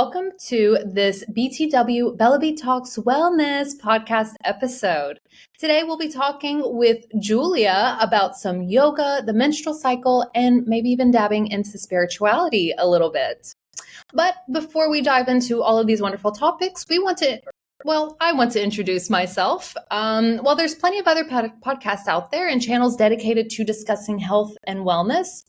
welcome to this BTW Bellabeat Talks Wellness podcast episode. Today we'll be talking with Giulia about some yoga, the menstrual cycle, and maybe even dabbing into spirituality a little bit. But before we dive into all of these wonderful topics, I want to introduce myself. While there's plenty of other podcasts out there and channels dedicated to discussing health and wellness,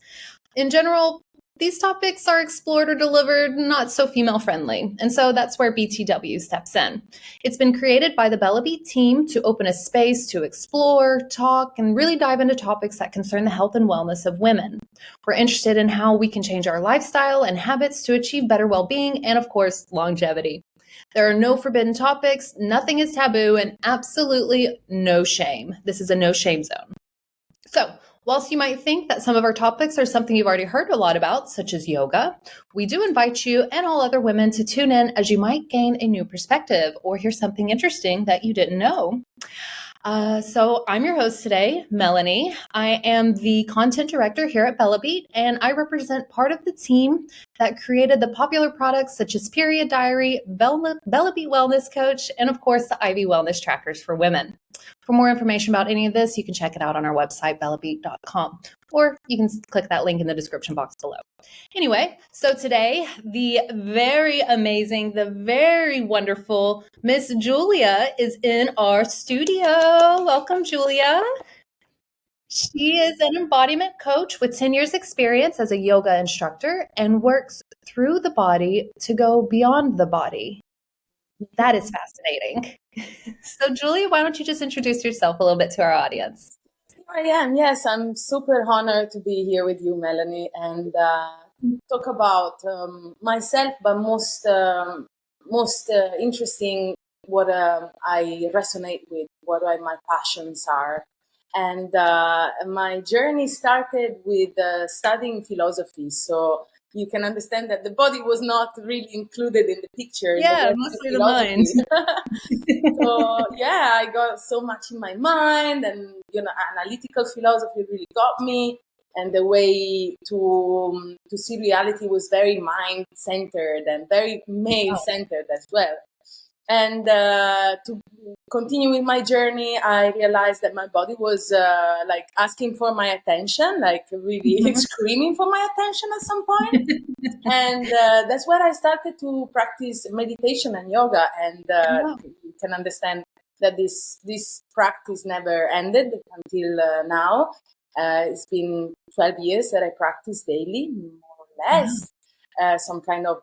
in general, these topics are explored or delivered not so female friendly. And so that's where BTW steps in. It's been created by the Bellabeat team to open a space to explore, talk, and really dive into topics that concern the health and wellness of women. We're interested in how we can change our lifestyle and habits to achieve better well-being and, of course, longevity. There are no forbidden topics, nothing is taboo, and absolutely no shame. This is a no shame zone. So, whilst you might think that some of our topics are something you've already heard a lot about, such as yoga, we do invite you and all other women to tune in as you might gain a new perspective or hear something interesting that you didn't know. So I'm your host today, Melanie. I am the content director here at Bellabeat, and I represent part of the team that created the popular products such as Period Diary, Bellabeat Wellness Coach, and of course the Ivy Wellness Trackers for women. For more information about any of this, you can check it out on our website, bellabeat.com, or you can click that link in the description box below. Anyway, so today, the very amazing, the very wonderful Miss Giulia is in our studio. Welcome, Giulia. She is an embodiment coach with 10 years experience as a yoga instructor and works through the body to go beyond the body. That is fascinating. So, Giulia, why don't you just introduce yourself a little bit to our audience? I am. Yes, I'm super honored to be here with you, Melanie, and talk about myself, but most interesting what I resonate with, what my passions are. And my journey started with studying philosophy. So you can understand that the body was not really included in the picture. Yeah, mostly the mind. So yeah, I got so much in my mind, and analytical philosophy really got me, and the way to see reality was very mind-centered and very male-centered as well. And to continue with my journey, I realized that my body was like asking for my attention, like really screaming for my attention at some point. And that's where I started to practice meditation and yoga. And you can understand that this practice never ended until now. It's been 12 years that I practice daily, more or less. Some kind of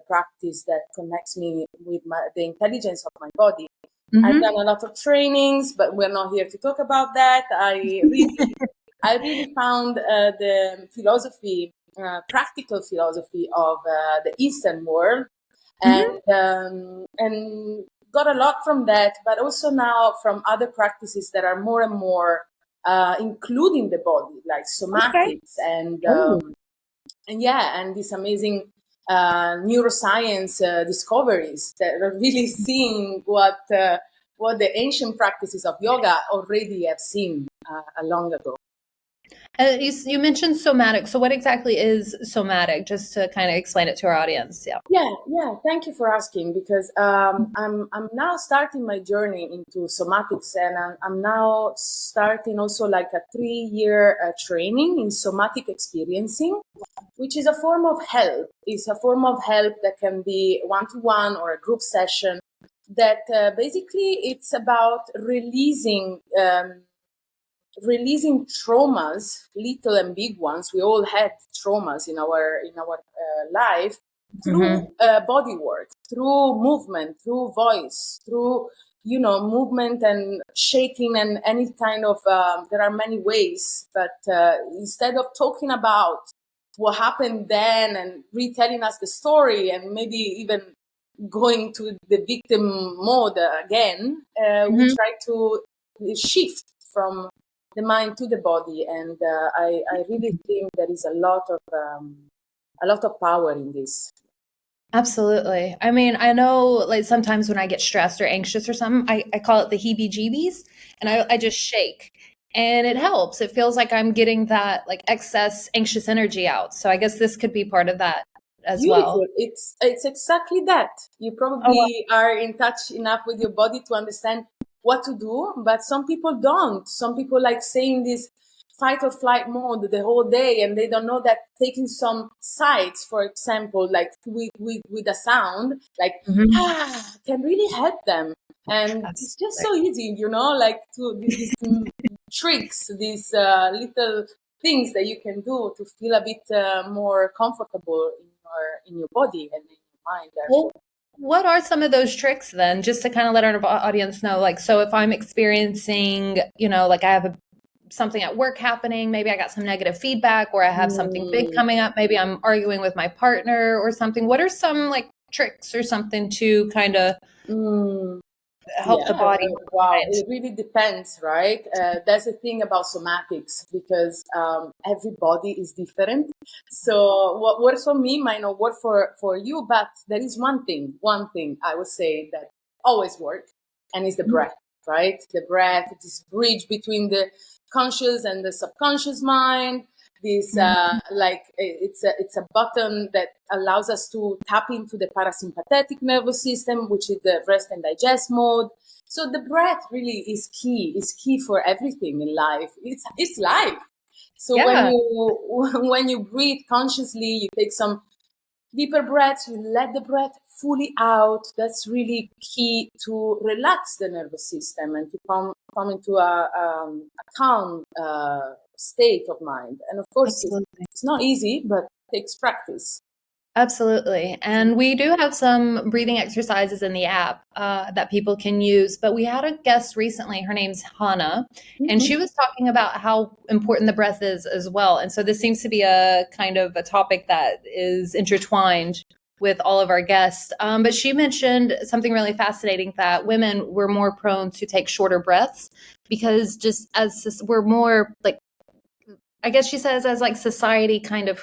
practice that connects me with the intelligence of my body. I've done a lot of trainings, but we're not here to talk about that. I really found the philosophy, practical philosophy of the Eastern world, and got a lot from that, but also now from other practices that are more and more including the body, like somatics and these amazing neuroscience discoveries that are really seeing what the ancient practices of yoga already have seen long ago. You mentioned somatic. So what exactly is somatic? Just to kind of explain it to our audience. Yeah. Thank you for asking, because I'm now starting my journey into somatics, and I'm now starting also like a 3-year training in somatic experiencing, which is a form of help. It's a form of help that can be one-to-one or a group session. That basically it's about releasing traumas, little and big ones. We all had traumas in our life, through body work, through movement, through voice, through movement and shaking and any kind of. There are many ways, but instead of talking about what happened then and retelling us the story and maybe even going to the victim mode again, we try to shift from the mind to the body, and I really think there is a lot of power in this. Absolutely. I mean, I know like sometimes when I get stressed or anxious or something, I call it the heebie-jeebies, and I just shake, and it helps. It feels like I'm getting that like excess anxious energy out. So I guess this could be part of that as well. Beautiful. It's exactly that. You Oh, wow. probably are in touch enough with your body to understand what to do, but some people don't. Some people like saying this fight or flight mode the whole day, and they don't know that taking some sides, for example, like with a sound, like Mhm. can really help them. And it's just so easy, like to these tricks, these little things that you can do to feel a bit more comfortable in your body and in your mind. Well, Therefore, what are some of those tricks then, just to kind of let our audience know? Like, so if I'm experiencing, like I have something at work happening, maybe I got some negative feedback, or I have something big mm, coming up, maybe I'm arguing with my partner or something. What are some like tricks or something to kind of mm, help the yeah, body? wow, it really depends, right? That's the thing about somatics because everybody is different. So what works for me might not work for you, but there is one thing I would say that always works, and it's the breath, right? The breath, this bridge between the conscious and the subconscious mind. This it's a button that allows us to tap into the parasympathetic nervous system, which is the rest and digest mode. So the breath really is key. Is key for everything in life. It's life. So when Yeah, you when you breathe consciously, you take some deeper breaths, you let the breath fully out. That's really key to relax the nervous system and to come into a calm state of mind. And of course, absolutely. it's not easy, but it takes practice. Absolutely. And we do have some breathing exercises in the app that people can use. But we had a guest recently, her name's Hannah, and Mhm. she was talking about how important the breath is as well. And so this seems to be a kind of a topic that is intertwined with all of our guests. But she mentioned something really fascinating, that women were more prone to take shorter breaths because just as we're more like, I guess she says, as like society kind of,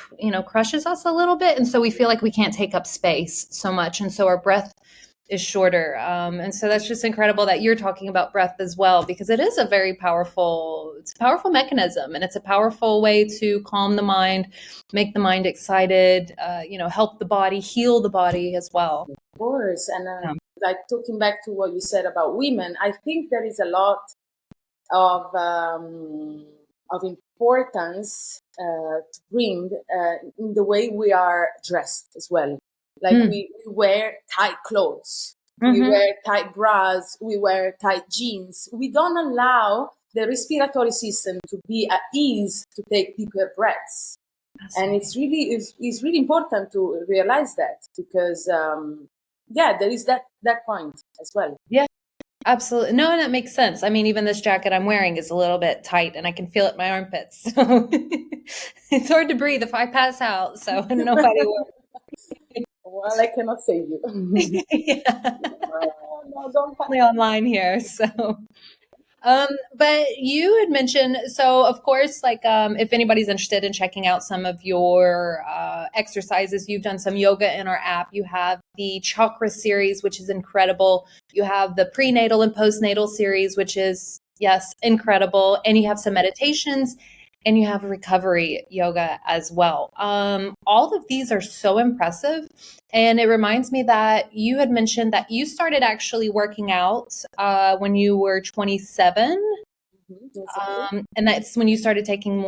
crushes us a little bit. And so we feel like we can't take up space so much. And so our breath is shorter. And so that's just incredible that you're talking about breath as well, because it is it's a powerful mechanism, and it's a powerful way to calm the mind, make the mind excited, help the body, heal the body as well. Of course. And Yeah. like talking back to what you said about women, I think there is a lot of importance to bring in the way we are dressed as well. Like Mm. we wear tight clothes, we Mm-hmm. wear tight bras, we wear tight jeans. We don't allow the respiratory system to be at ease to take deeper breaths. And it's really important to realize that because there is that point as well. Yeah. Absolutely. No, and that makes sense. I mean, even this jacket I'm wearing is a little bit tight and I can feel it in my armpits. So it's hard to breathe if I pass out. So nobody will. Well, I cannot save you. Yeah. No, don't Only online here. So but you had mentioned, so of course, like if anybody's interested in checking out some of your exercises, you've done some yoga in our app. You have the chakra series, which is incredible. You have the prenatal and postnatal series, which is, yes, incredible. And you have some meditations, and you have recovery yoga as well. All of these are so impressive. And it reminds me that you had mentioned that you started actually working out when you were 27. Exactly. And that's when you started taking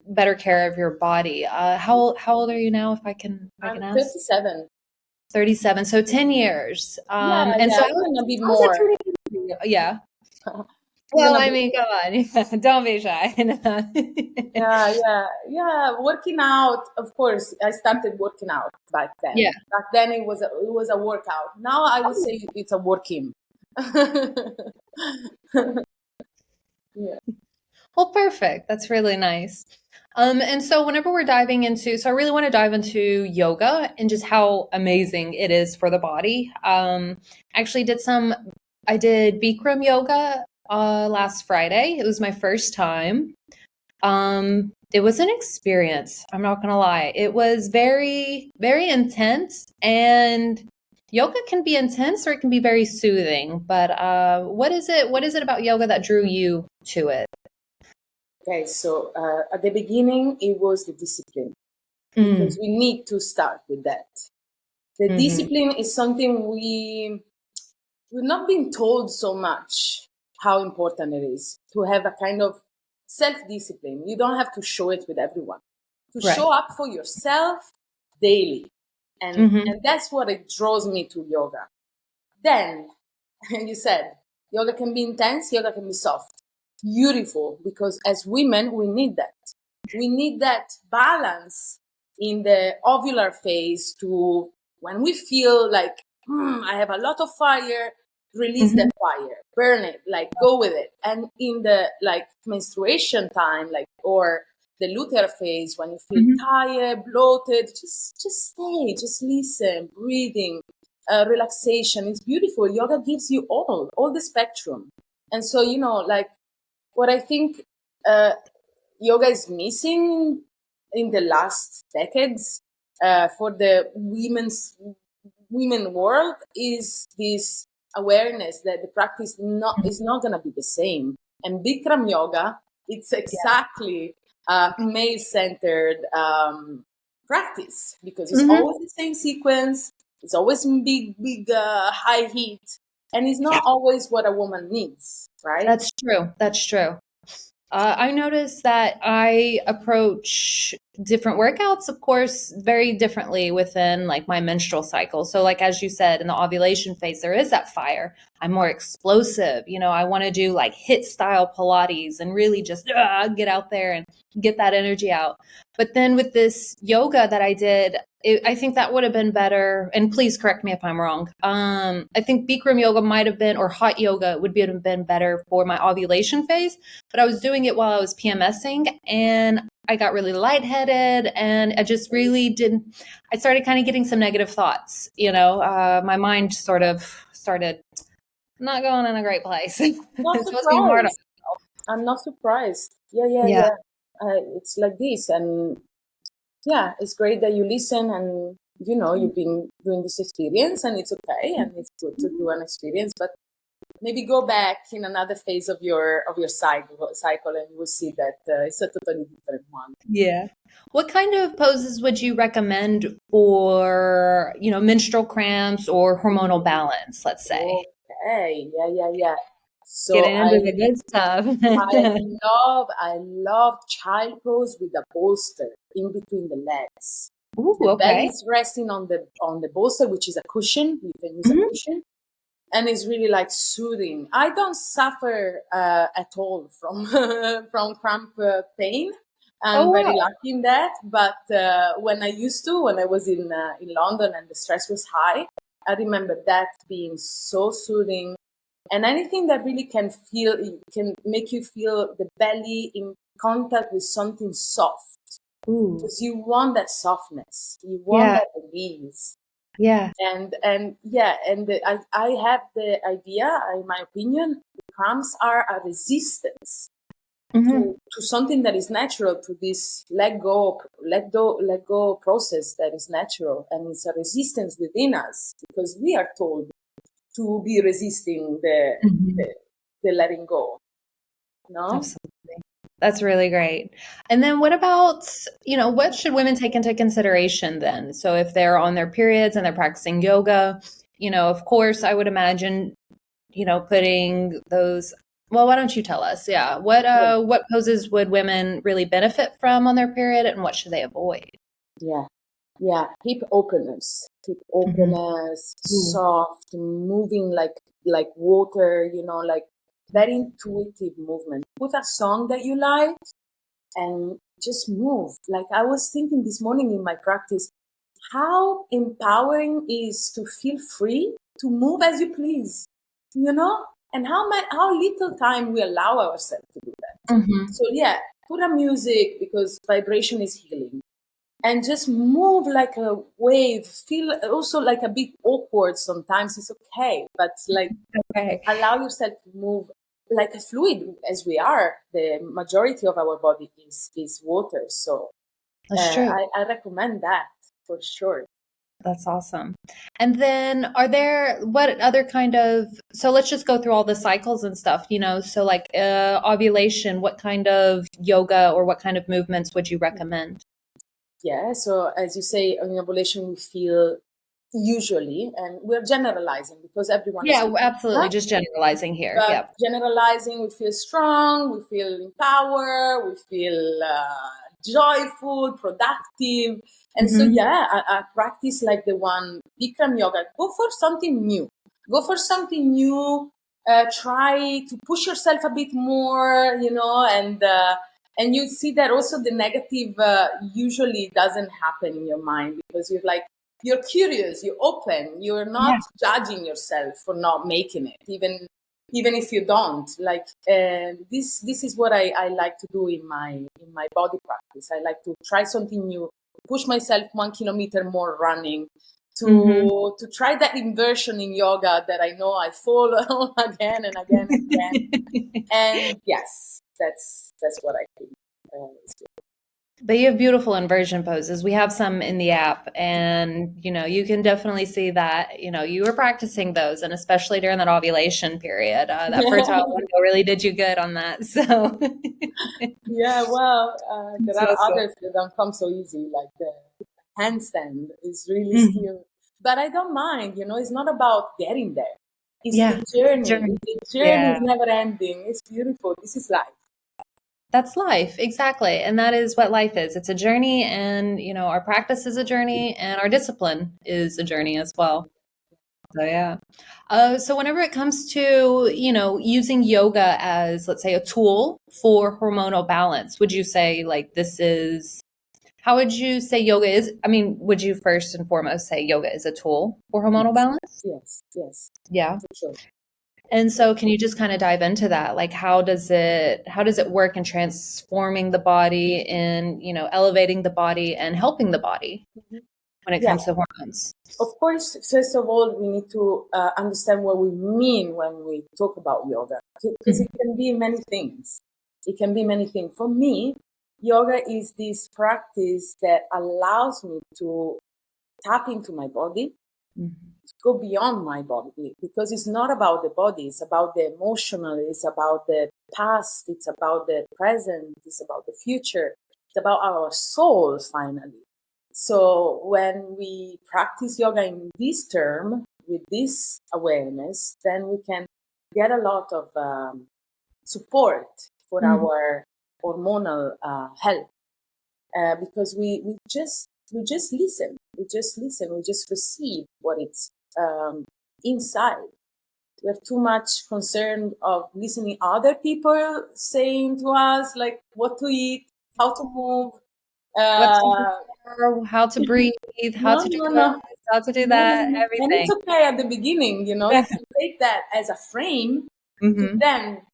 better care of your body. How old are you now, if I can I'm ask? 37. 37. So 10 years. Yeah, And so yeah, even a bit how's it more. turning into you? Yeah. Even Well, a I bit. mean, come on. Don't be shy. Yeah, yeah, yeah. Working out, of course. I started working out back then. Yeah. Back then, it was a workout. Now I would say it's a working. Yeah. Well, perfect. That's really nice. And so whenever we're diving into, so I really want to dive into yoga and just how amazing it is for the body. Actually I did Bikram yoga last Friday. It was my first time. It was an experience. I'm not gonna lie. It was very, very intense, and yoga can be intense or it can be very soothing. But what is it about yoga that drew you to it? Okay, so at the beginning, it was the discipline. because we need to start with that. The discipline is something we've not been told so much how important it is to have a kind of self-discipline. You don't have to show it with everyone. To show up for yourself daily. And that's what it draws me to yoga. Then, you said, yoga can be intense, yoga can be soft. Beautiful, because as women, we need that. We need that balance in the ovular phase to when we feel like, I have a lot of fire, release that fire, burn it, like go with it. And in the like menstruation time, like, or the luteal phase, when you feel tired, bloated, just stay, just listen, breathing, relaxation. It's beautiful. Yoga gives you all the spectrum. And so, you know, like what I think yoga is missing in the last decades for the women world is this awareness that the practice is not going to be the same. And Bikram yoga, it's exactly male-centered practice, because it's always the same sequence. It's always big high heat, and it's not always what a woman needs, right? That's true. I noticed that I approach different workouts, of course, very differently within like my menstrual cycle. So like, as you said, in the ovulation phase, there is that fire. I'm more explosive. You know, I want to do like HIIT style Pilates and really just get out there and get that energy out. But then with this yoga that I did, I think that would have been better. And please correct me if I'm wrong. I think Bikram yoga might have been, or hot yoga would have been better for my ovulation phase. But I was doing it while I was PMSing, and I got really lightheaded, and I just really didn't. I started kind of getting some negative thoughts. You know, my mind sort of started not going in a great place. Not surprised. I'm not surprised. Yeah. It's like this, and yeah, it's great that you listen, and you know you've been doing this experience, and it's okay, and it's good to do an experience, but maybe go back in another phase of your cycle, and you will see that it's a totally different one. Yeah. What kind of poses would you recommend for, you know, menstrual cramps or hormonal balance, let's say? Okay. Yeah. So Get into the good stuff. I love child pose with a bolster in between the legs. Ooh, the okay. belly is resting on the bolster, which is a cushion. You can use a cushion. And it's really like soothing. I don't suffer at all from from cramp pain. I'm very lucky in that. But when I was in London and the stress was high, I remember that being so soothing. And anything that really can make you feel the belly in contact with something soft. Because you want that softness, you want that release. Yeah. And I have the idea, in my opinion, the cramps are a resistance to something that is natural, to this let go process that is natural, and it's a resistance within us because we are told to be resisting the letting go. No? Absolutely. That's really great. And then what about, you know, what should women take into consideration then? So if they're on their periods and they're practicing yoga, you know, of course, I would imagine, you know, putting those, well, why don't you tell us? Yeah. What poses would women really benefit from on their period, and what should they avoid? Yeah. Hip openers, soft, moving like water, you know, like very intuitive movement. Put a song that you like and just move. Like I was thinking this morning in my practice, how empowering is to feel free to move as you please, you know, and how little time we allow ourselves to do that. So yeah, put a music, because vibration is healing, and just move like a wave. Feel also like a bit awkward sometimes. It's okay, but like allow yourself to move like a fluid, as we are. The majority of our body is water, so That's true. I recommend that for sure. That's awesome. And then what other kind of, so let's just go through all the cycles and stuff, you know, so like ovulation, what kind of yoga or what kind of movements would you recommend? Yeah, so as you say, in ovulation we feel usually, and we're generalizing because everyone is Yeah, absolutely. different, Just generalizing here. but Yep. generalizing, we feel strong, we feel in power, we feel joyful, productive. And so, Mm-hmm. yeah, a practice like the one Bikram yoga, go for something new. Go for something new. Try to push yourself a bit more, and you see that also the negative usually doesn't happen in your mind because you're curious, you're open, you're not Yeah. judging yourself for not making it, even if you don't. This is what I like to do in my body practice. I like to try something new, push myself 1 kilometer more running, Mm-hmm. to try that inversion in yoga that I know I fall on again and again and again. And yes, that's what I think. Is good. But you have beautiful inversion poses. We have some in the app, and you can definitely see that you were practicing those, and especially during that ovulation period, that fertile window really did you good on that. So Yeah, well, there it's are awesome. others that don't come so easy, like the handstand is really Mhm. still, but I don't mind, it's not about getting there. It's Yeah, the journey. journey. The journey Yeah. is never ending. It's beautiful. This is life. That's life, exactly. And that is what life is. It's a journey, and our practice is a journey, and our discipline is a journey as well. So yeah. So whenever it comes to, using yoga as, let's say, a tool for hormonal balance, would you say like how would you say yoga is? I mean, would you first and foremost say yoga is a tool for hormonal Yes, balance? yes, yes, Yeah. for sure. And Yeah. so can you just kind of dive into that? Like how does it work in transforming the body and, elevating the body and helping the body Mhm. when it Yeah. comes to hormones? Of course, first of all, we need to understand what we mean when we talk about yoga, because Mhm. it can be many things. It can be many things. For me, yoga is this practice that allows me to tap into my body, Mhm. to go beyond my body, because it's not about the body, it's about the emotional, it's about the past, it's about the present, it's about the future, it's about our soul finally. So when we practice yoga in this term, with this awareness, then we can get a lot of support for Mhm. our hormonal health, because we just listen, we just receive what it's inside. We're too much concerned of listening other people saying to us like what to eat, how to move. What to Uh, wear, how to breathe, how no, to do no, this, no, how to do no, no, that, no. And it's everything. okay at the beginning, you can take that as a frame to Hmm. then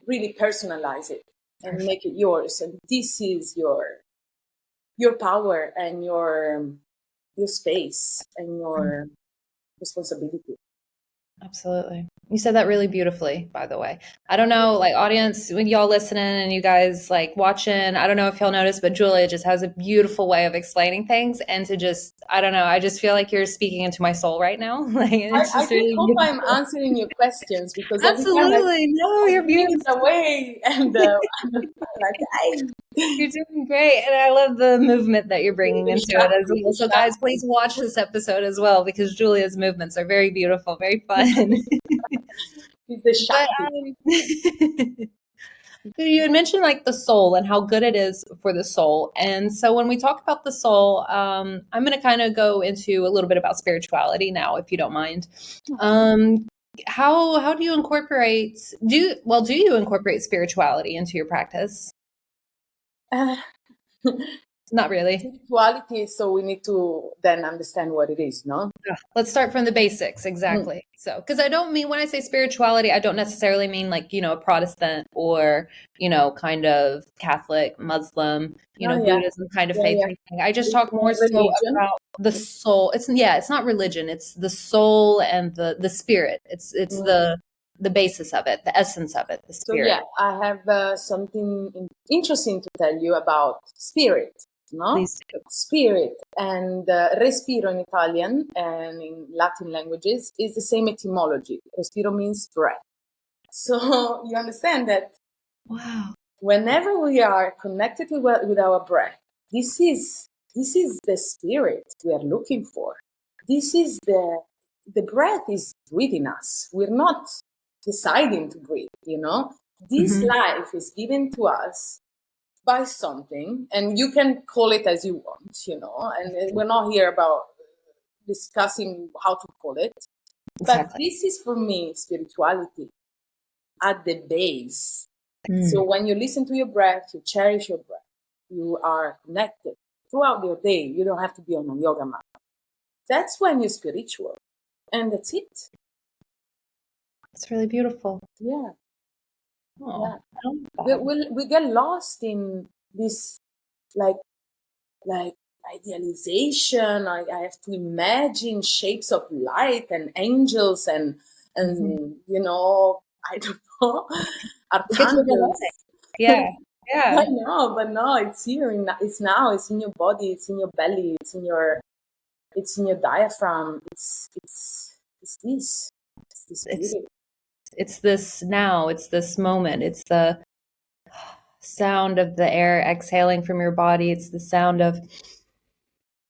really personalize it and Perfect. make it yours. And this is your power and your space and your responsibility. Absolutely. You said that really beautifully, by the way. I don't know, like audience, when y'all listening and you guys like watching, I don't know if y'all noticed, but Julia just has a beautiful way of explaining things and to just, I don't know, I just feel like you're speaking into my soul right now. Like it's I just just really hope I'm beautiful. answering your questions because every time Absolutely. No, I you're give it beautiful. away and I'm like, You're doing great. And I love the movement that you're bringing the into it as Shakti, well. the So, guys, Shakti, please watch this episode as well because Julia's movements are very beautiful, very fun. the But Shakti. so you had mentioned like the soul and how good it is for the soul. And so when we talk about the soul, I'm going to kind of go into a little bit about spirituality now, if you don't mind. Um, how do you incorporate do you incorporate spirituality into your practice? Uh, Not really. spirituality, so we need to then understand what it is, no? Yeah. Let's start from the basics. Mm. Exactly. So, because I don't mean when I say spirituality, I don't necessarily mean like, a Protestant or, kind of Catholic, Muslim, Oh, yeah, Buddhism kind of yeah, faith yeah. or anything. I just It's talk more more so religion. about the soul. It's not religion. It's the soul and the spirit. It's Mm. the basis of it, the essence of it, the So yeah, spirit. I have something interesting to tell you about spirit, no? Please do. Spirit and respiro in Italian and in Latin languages is the same etymology. Respiro means breath. So you understand that Wow. whenever we are connected with our breath, this is this is the spirit we are looking for. This is the breath is breathing us. We're not deciding to breathe, This life is given to us by something, and you can call it as you want, and we're not here about discussing how to call it. But this is, for me, spirituality at the base. So when you listen to your breath, you cherish your breath, you are connected throughout your day. You don't have to be on a yoga mat. That's when you're spiritual. And that's it. It's really beautiful. Yeah. Oh, yeah. We get lost in this like idealization. I have to imagine shapes of light and angels and I don't know, archangels. Yeah. I know, but no, it's here. It's now. It's in your body. It's in your belly. It's in your diaphragm. It's this. It's this now. It's this moment. It's the sound of the air exhaling from your body. It's the sound of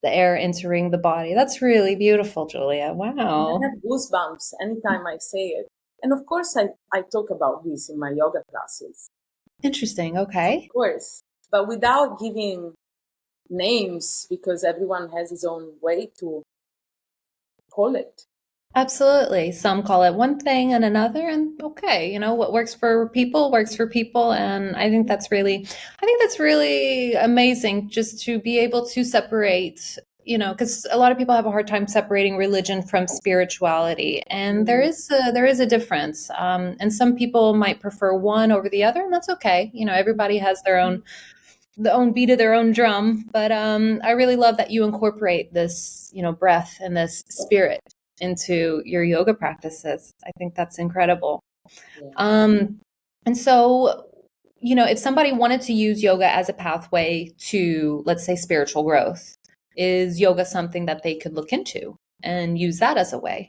the air entering the body. That's really beautiful, Giulia. Wow. I have goosebumps anytime I say it. And of course, I talk about this in my yoga classes. Interesting. Okay. Of course. But without giving names, because everyone has his own way to call it. Absolutely. Some call it one thing and another, and okay, what works for people works for people. And I think that's really amazing, just to be able to separate, because a lot of people have a hard time separating religion from spirituality, and there is a difference. And some people might prefer one over the other, and that's okay. Everybody has their own beat of their own drum. But I really love that you incorporate this, breath and this spirit into your yoga practices. I think that's incredible. Yeah. And so, if somebody wanted to use yoga as a pathway to, let's say, spiritual growth, is yoga something that they could look into and use that as a way?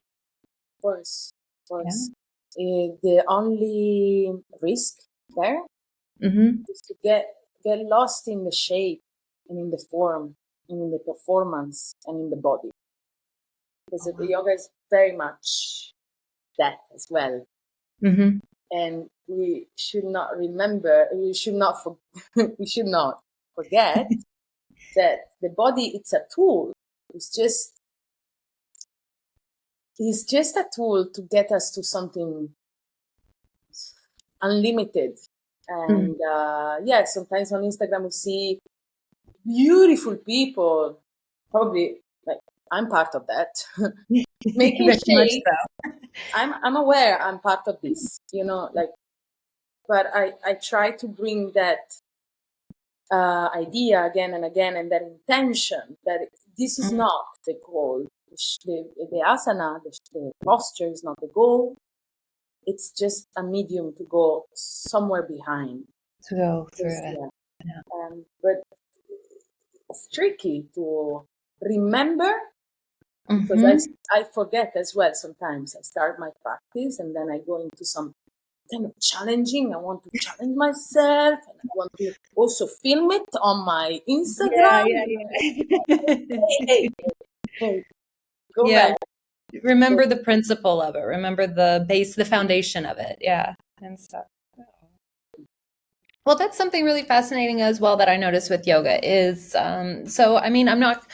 Of course. Yeah. The only risk there is to get lost in the shape and in the form and in the performance and in the body. Because the yoga is very much that as well. And we should not forget that the body, it's a tool. It's just a tool to get us to something unlimited. And sometimes on Instagram we see beautiful people, probably like I'm part of that, making shape. I'm aware I'm part of this, but I try to bring that idea again and again, and that intention that this is not the goal. The asana, the posture is not the goal. It's just a medium to go somewhere behind. To go through it. Yeah. But it's tricky to remember, because I forget as well sometimes. I start my practice and then I go into some kind of challenging. I want to challenge myself, and I want to also film it on my Instagram. Hey, go back. Remember the principle of it. Remember the base, the foundation of it. Yeah. And stuff. Well, that's something really fascinating as well that I noticed with yoga is, so, I mean, I'm not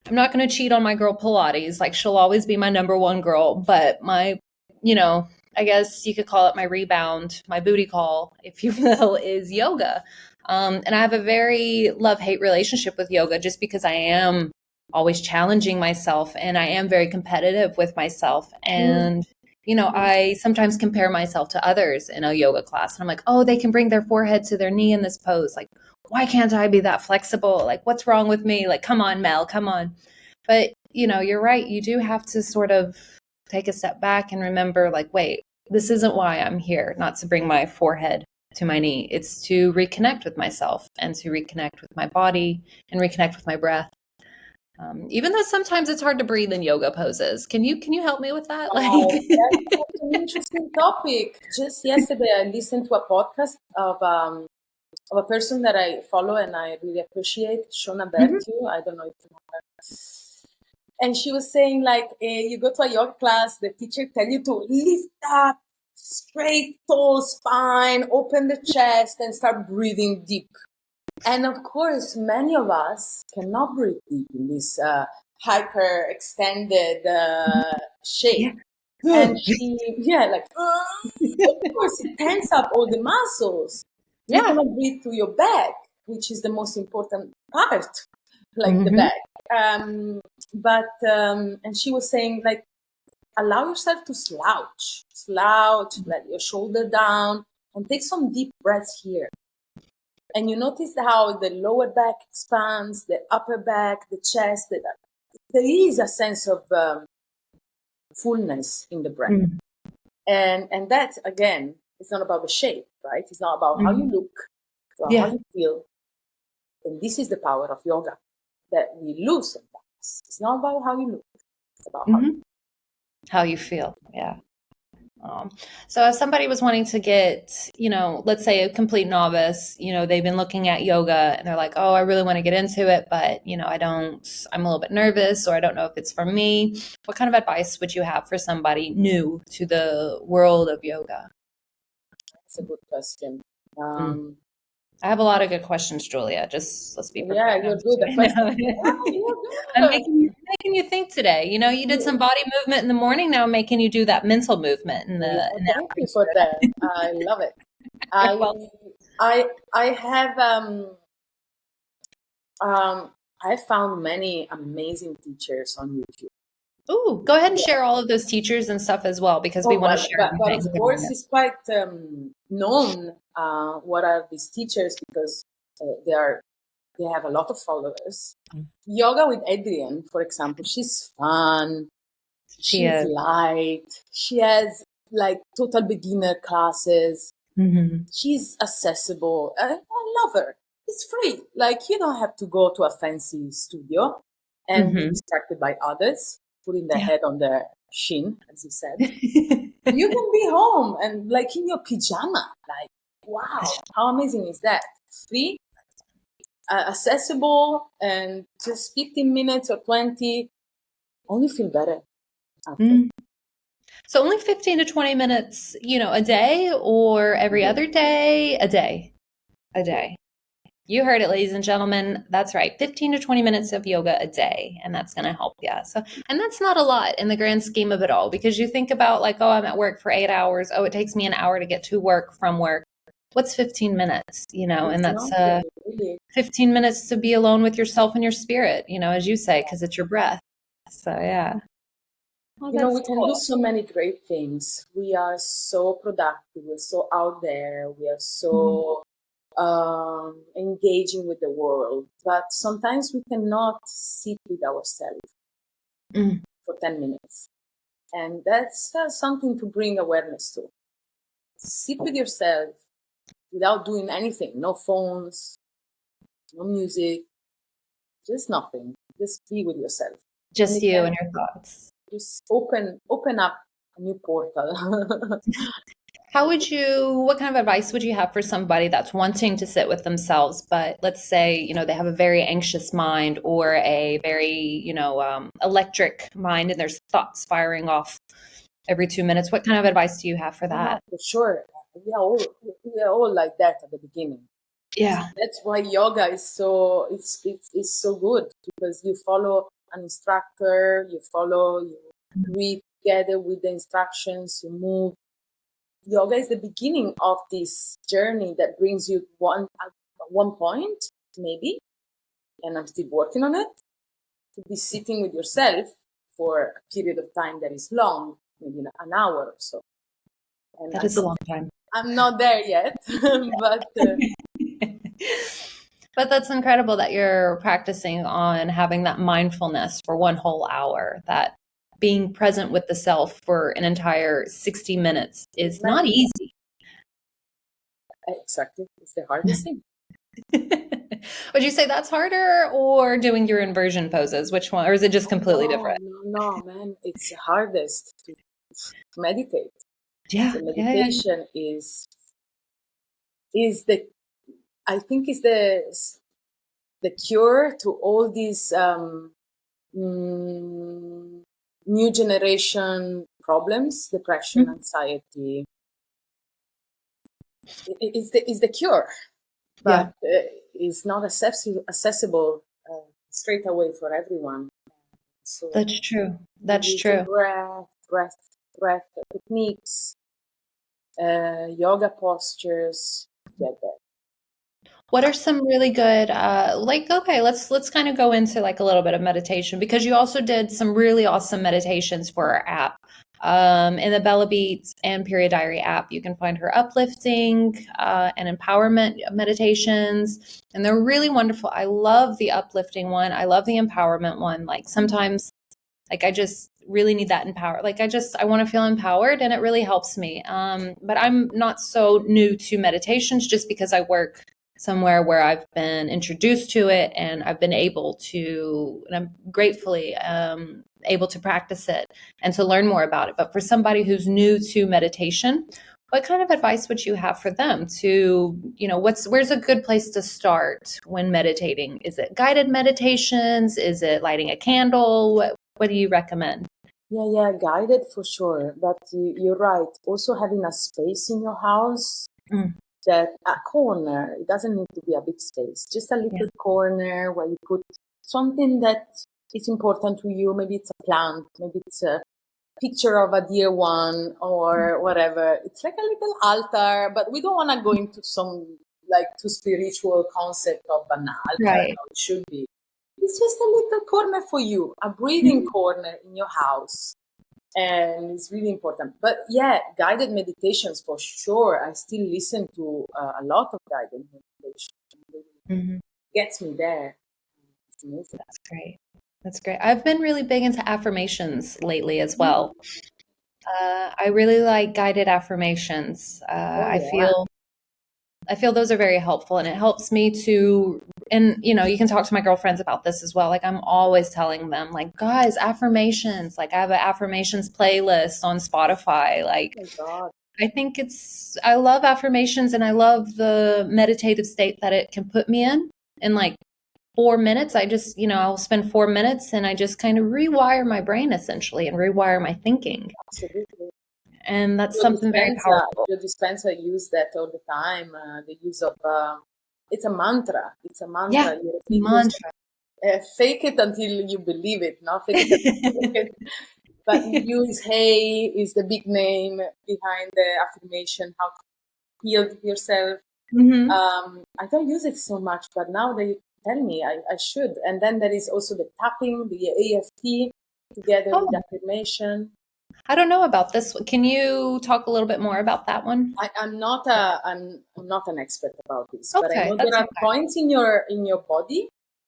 going to cheat on my girl Pilates. Like, she'll always be my number one girl, but my, I guess you could call it my rebound, my booty call, if you will, is yoga. And I have a very love-hate relationship with yoga, just because I am always challenging myself and I am very competitive with myself. And, I sometimes compare myself to others in a yoga class. And I'm like, oh, they can bring their forehead to their knee in this pose. Like, why can't I be that flexible? Like, what's wrong with me? Like, come on, Mel, come on. But, you're right. You do have to sort of take a step back and remember, like, wait, this isn't why I'm here, not to bring my forehead to my knee. It's to reconnect with myself and to reconnect with my body and reconnect with my breath. Even though sometimes it's hard to breathe in yoga poses. Can you help me with that? That's an interesting topic. Just yesterday, I listened to a podcast of of a person that I follow and I really appreciate, Shona Mm-hmm. Bertu. I don't know if you know her. And she was saying, like, you go to a yoga class, the teacher tell you to lift up, straight, tall spine, open the chest, and start breathing deep. And of course, many of us cannot breathe deep in this hyper extended shape. Yeah. And she, like, of course, it tense up all the muscles. You Yeah. cannot breathe through your back, which is the most important part, like the Mm-hmm. back. And she was saying, like, allow yourself to slouch, let your shoulder down, and take some deep breaths here. And you notice how the lower back expands, the upper back, the chest. There is a sense of fullness in the breath. Mm-hmm. And that, again, it's not about the shape, right? It's not about how you look, it's about how you feel. And this is the power of yoga that we lose sometimes. It's not about how you look, it's about how you feel. Yeah. So if somebody was wanting to get, let's say a complete novice, they've been looking at yoga and they're like, oh, I really want to get into it, but, I'm a little bit nervous, or I don't know if it's for me. What kind of advice would you have for somebody new to the world of yoga? That's a good question. I have a lot of good questions, Giulia. Just let's be prepared. Yeah, you're good at questions. I'm making you think today. You did some body movement in the morning. Now I'm making you do that mental movement Thank you for that. I love it. I have I found many amazing teachers on YouTube. Ooh, go ahead and share all of those teachers and stuff as well, because we want to share. But of course, it's quite known what are these teachers, because they have a lot of followers. Yoga with Adrienne, for example, she's fun. She's light. She has like total beginner classes. Mm-hmm. She's accessible. I love her. It's free. Like, you don't have to go to a fancy studio and be distracted by others, putting their head on their shin, as you said. You can be home and like in your pajama. Like, wow, how amazing is that? Free, accessible, and just 15 minutes or 20. Only feel better after. So only 15 to 20 minutes, a day, or every other day? A day. You heard it, ladies and gentlemen. That's right. 15 to 20 minutes of yoga a day, and that's going to help you. So, and that's not a lot in the grand scheme of it all, because you think about like, oh, I'm at work for 8 hours. Oh, it takes me an hour to get to work from work. What's 15 minutes, and that's 15 minutes to be alone with yourself and your spirit, as you say, because it's your breath. So, yeah. Well, we can do so many great things. We are so productive. We're so out there. We are so engaging with the world. But sometimes we cannot sit with ourselves for 10 minutes. And that's something to bring awareness to. Sit with yourself without doing anything. No phones, no music, just nothing. Just be with yourself. Just you and your thoughts. Just open up a new portal. What kind of advice would you have for somebody that's wanting to sit with themselves, but let's say, they have a very anxious mind or a very, electric mind, and there's thoughts firing off every 2 minutes? What kind of advice do you have for that? For sure. We are all like that at the beginning. Yeah. That's why yoga is so, it's so good, because you follow an instructor, you breathe together with the instructions, you move. Yoga is the beginning of this journey that brings you at one point, maybe, and I'm still working on it, to be sitting with yourself for a period of time that is long, maybe an hour or so. And that is a long time. I'm not there yet, but... But that's incredible that you're practicing on having that mindfulness for one whole hour, that being present with the self for an entire 60 minutes is not easy. Exactly. It's the hardest thing. Would you say that's harder, or doing your inversion poses? Which one? Or is it just completely different? No, man. It's the hardest to meditate. Yeah. So meditation is the... I think is the cure to all these new generation problems, depression, anxiety. Is the cure, but it's not accessible straight away for everyone. So That's true. That's true. Breath techniques, yoga postures. Get that. What are some really good, okay, let's kind of go into like a little bit of meditation, because you also did some really awesome meditations for our app. In the Bellabeat and Period Diary app, you can find her uplifting and empowerment meditations, and they're really wonderful. I love the uplifting one. I love the empowerment one. Like sometimes, like I just really need that empower. Like I want to feel empowered, and it really helps me. But I'm not so new to meditations just because I work somewhere where I've been introduced to it, and I've been able to, and I'm gratefully able to practice it and to learn more about it. But for somebody who's new to meditation, what kind of advice would you have for them to, where's a good place to start when meditating? Is it guided meditations? Is it lighting a candle? What do you recommend? Yeah, guided for sure. But you're right. Also having a space in your house, that a corner, it doesn't need to be a big space, just a little corner where you put something that is important to you. Maybe it's a plant, maybe it's a picture of a dear one or whatever. It's like a little altar, but we don't want to go into some like too spiritual concept of an altar. Right. How it should be. It's just a little corner for you, a breathing corner in your house. And it's really important. But yeah, guided meditations for sure. I still listen to a lot of guided meditation. It really gets me there. It's amazing. That's great. That's great. I've been really big into affirmations lately as well. I really like guided affirmations. I feel those are very helpful, and it helps me to, and you can talk to my girlfriends about this as well. Like I'm always telling them, like, guys, affirmations. Like I have an affirmations playlist on Spotify. Like Oh my God. I love affirmations, and I love the meditative state that it can put me in like 4 minutes. I just, I'll spend 4 minutes and I just kind of rewire my brain essentially and rewire my thinking. Absolutely. And that's something very powerful. Joe Dispenza use that all the time. The use of it's a mantra. It's a mantra. Yeah, mantra. Fake it until you believe it. Not fake it until you believe it. But you use "Hey" is the big name behind the affirmation. How to heal yourself. I don't use it so much, but now that you tell me, I should. And then there is also the tapping, the AFT, together with affirmation. I don't know about this. Can you talk a little bit more about that one? I'm not an expert about this, but I know there are points in your body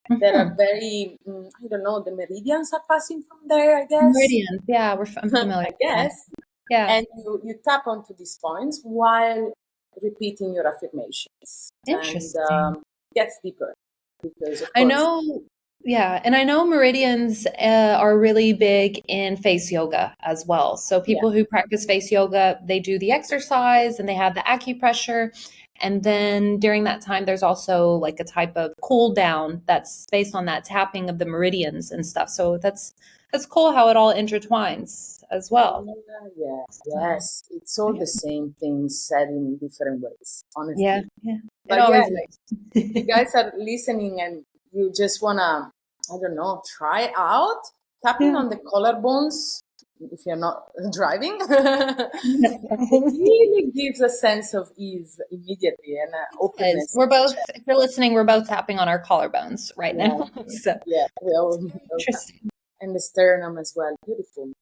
that are very, I don't know, the meridians are passing from there, I guess. Meridians, yeah, I'm familiar. I guess. Yeah. And you tap onto these points while repeating your affirmations. Interesting. And gets deeper because of course, I know. Yeah, and I know meridians are really big in face yoga as well. So people who practice face yoga, they do the exercise and they have the acupressure. And then during that time, there's also like a type of cool down that's based on that tapping of the meridians and stuff. So that's cool how it all intertwines as well. Yes, it's all the same things said in different ways, honestly. Yeah. But you guys are listening and you just wanna, I don't know, try out tapping on the collarbones if you're not driving. It really gives a sense of ease immediately and openness. We're both, if you're listening, we're both tapping on our collarbones right now. So we all interesting. And the sternum as well. Beautiful.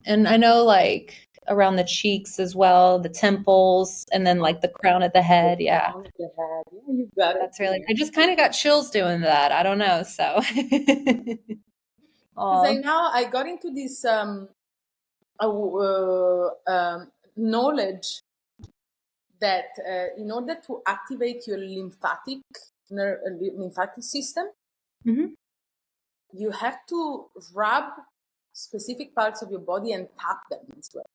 And I know like around the cheeks as well, the temples, and then like the crown of the head. Yeah. Crown of the head. Yeah, you got it. That's really, I just kind of got chills doing that. I don't know. So because I got into this knowledge that in order to activate your lymphatic system, you have to rub specific parts of your body and tap them as well.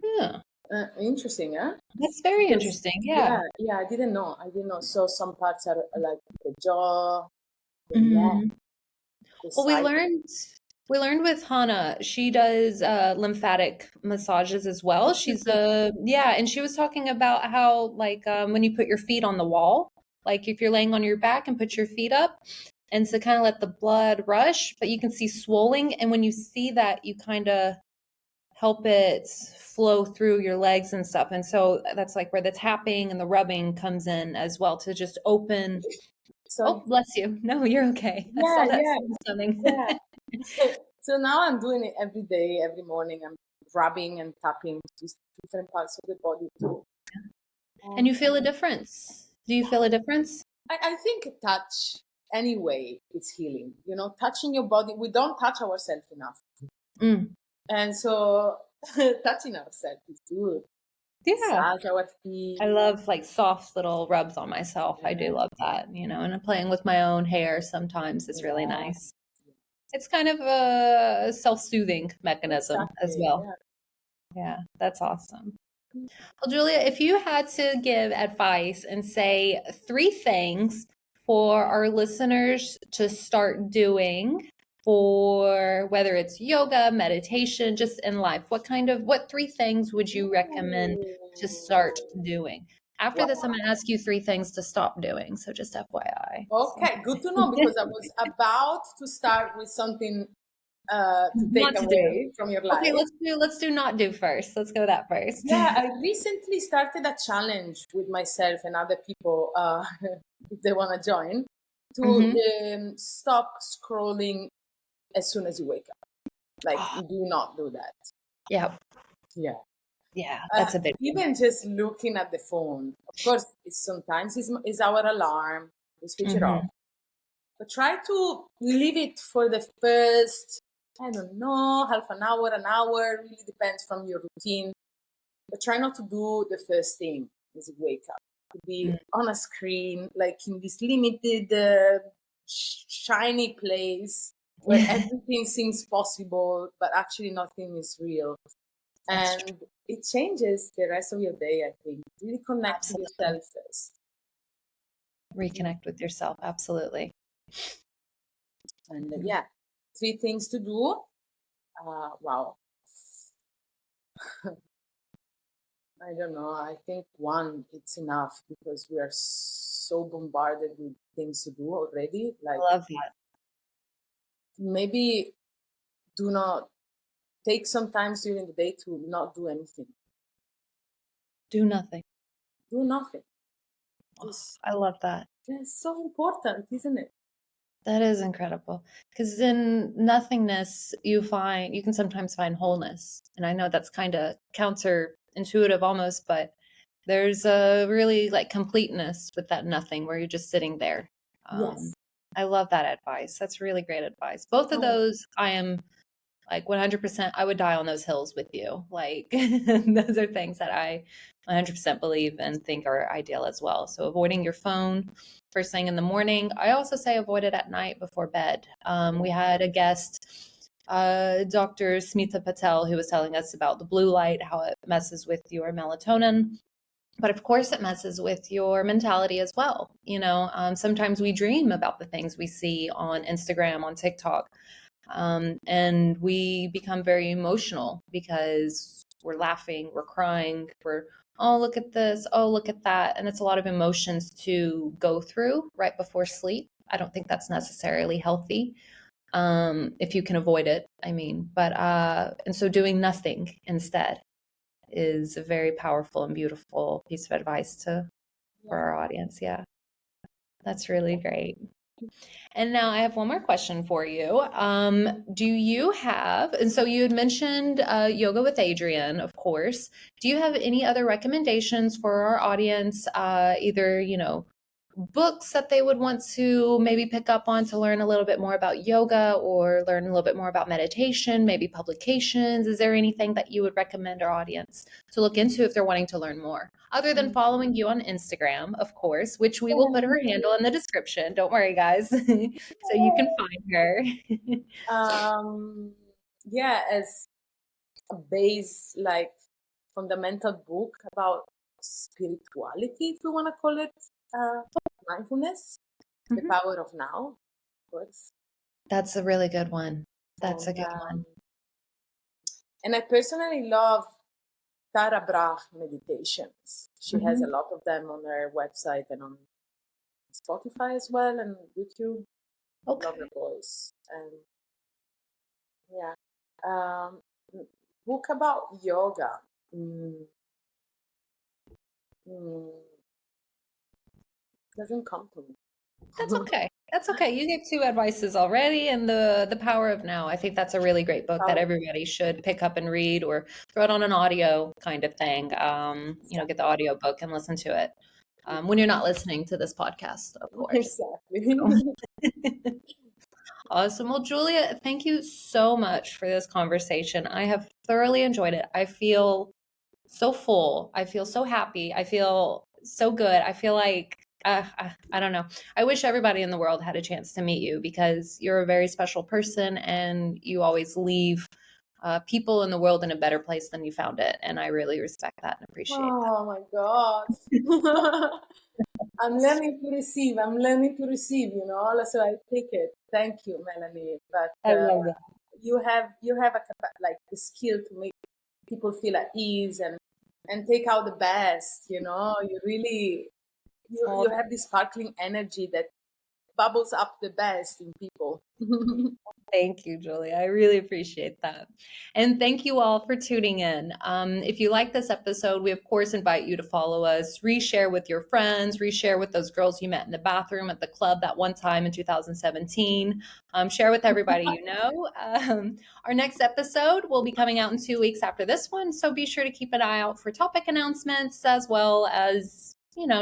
Yeah. Interesting, huh? That's very Because interesting. Yeah. I didn't know. I didn't know. So some parts are like the jaw, the neck, Mhm. the Well, side. we learned with Hannah. She does lymphatic massages as well. She's yeah, and she was talking about how like when you put your feet on the wall, like if you're laying on your back and put your feet up, and to kind of let the blood rush, but you can see swelling, and when you see that, you kind of help it flow through your legs and stuff. And so that's like where the tapping and the rubbing comes in as well to just open. Sorry. Oh, bless you. No, you're okay. I saw Yeah, that yeah, coming. yeah. So now I'm doing it every day, every morning. I'm rubbing and tapping just different parts of the body too. And Um, you feel a difference. Do you feel a difference? I think touch anyway is healing. You know, touching your body. We don't touch ourselves enough, Mm. and so touching ourselves is good. Yeah. Massage our feet. I love like soft little rubs on myself. I do Yeah, love that, and playing with my own hair sometimes is really yeah, nice. It's kind of a self-soothing mechanism as exactly. well. Yeah. Yeah, that's awesome. Well, Julia, if you had to give advice and say three things for our listeners to start doing for whether it's yoga, meditation, just in life, what three things would you recommend to start doing? After Wow. this, I'm going to ask you three things to stop doing. So just FYI. So. Okay, good to know because I was about to start with something to take Not to do. away from your Okay, life. let's do not do first. Let's go that first. Yeah, I recently started a challenge with myself and other people, if they want to join, to Hmm. stop scrolling as soon as you wake up. Like, Oh, do not do that. yeah, Yeah. yeah, that's a big one. Even just looking at the phone, of course, sometimes is our alarm. We switch it off. Hmm. But try to leave it for the first, I don't know, half an hour, really depends from your routine. But try not to do the first thing as you wake up. To be on a screen, like in this limited, shiny place where everything seems possible, but actually nothing is real. That's true. And it changes the rest of your day, I think. Really connect with Absolutely. yourself first. Reconnect with yourself. Absolutely. And yeah, three things to do. Wow. I don't know. I think one, it's enough because we are so bombarded with things to do already. Like I love that. maybe do not take some time during the day to not do anything. Do nothing. Do nothing. Oh, Just I love that. it's so important, isn't it? That is incredible. Because in nothingness, you can sometimes find wholeness. And I know that's kind of counterintuitive almost, but there's a really like completeness with that nothing where you're just sitting there. Um, Yes. I love that advice. That's really great advice. Both of Oh, those, I am like 100%, I would die on those hills with you. Like those are things that I 100% believe and think are ideal as well. So avoiding your phone first thing in the morning. I also say avoid it at night before bed. We had a guest, Dr. Smita Patel, who was telling us about the blue light, how it messes with your melatonin. But of course, it messes with your mentality as well. Sometimes we dream about the things we see on Instagram, on TikTok, and we become very emotional because we're laughing, we're crying, oh, look at this, oh, look at that. And it's a lot of emotions to go through right before sleep. I don't think that's necessarily healthy, if you can avoid it, I mean. And so doing nothing instead is a very powerful and beautiful piece of advice for yeah. our audience. Yeah, that's really great. And now I have one more question for you. Do you have, and so you had mentioned yoga with Adrienne, of course. Do you have any other recommendations for our audience, either, books that they would want to maybe pick up on to learn a little bit more about yoga or learn a little bit more about meditation, maybe publications? Is there anything that you would recommend our audience to look into if they're wanting to learn more? Other than following you on Instagram, of course, which we will put her handle in the description. Don't worry, guys. So you can find her. Um, yeah, as a base, like fundamental book about spirituality, if you want to call it, mindfulness, the power of now, of course. That's a really good one. That's a good one. And I personally love Tara Brach meditations. She has a lot of them on her website and on Spotify as well, and YouTube. Okay. Love her voice. And book about yoga. Doesn't come to me. That's okay. That's okay. You gave 2 advices already, and the power of now. I think that's a really great book that everybody should pick up and read, or throw it on an audio kind of thing. Get the audio book and listen to it when you're not listening to this podcast, of course. Exactly. Awesome. Well, Giulia, thank you so much for this conversation. I have thoroughly enjoyed it. I feel so full. I feel so happy. I feel so good. I feel like I don't know. I wish everybody in the world had a chance to meet you, because you're a very special person, and you always leave people in the world in a better place than you found it. And I really respect that and appreciate that. Oh my God. I'm learning to receive, so I take it. Thank you, Melanie. But I love that. you have the skill to make people feel at ease and take out the best, you really you have this sparkling energy that bubbles up the best in people. Thank you, Giulia. I really appreciate that. And thank you all for tuning in. If you like this episode, we of course invite you to follow us, reshare with your friends, reshare with those girls you met in the bathroom at the club that one time in 2017. Share with everybody you know. Our next episode will be coming out in 2 weeks after this one, so be sure to keep an eye out for topic announcements, as well as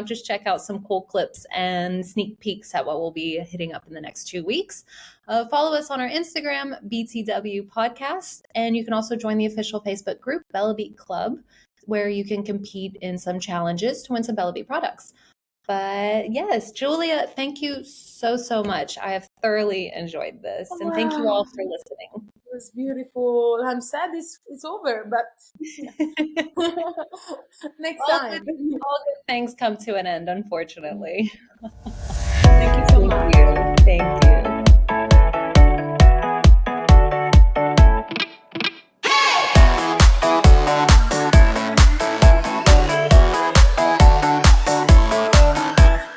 just check out some cool clips and sneak peeks at what we'll be hitting up in the next 2 weeks. Follow us on our Instagram, BTW Podcast, and you can also join the official Facebook group, Bellabeat Club, where you can compete in some challenges to win some Bellabeat products. But yes, Giulia, thank you so, so much. I have thoroughly enjoyed this, and thank you all for listening. It was beautiful. I'm sad it's over, but next time. All good things come to an end, unfortunately. Thank you so much.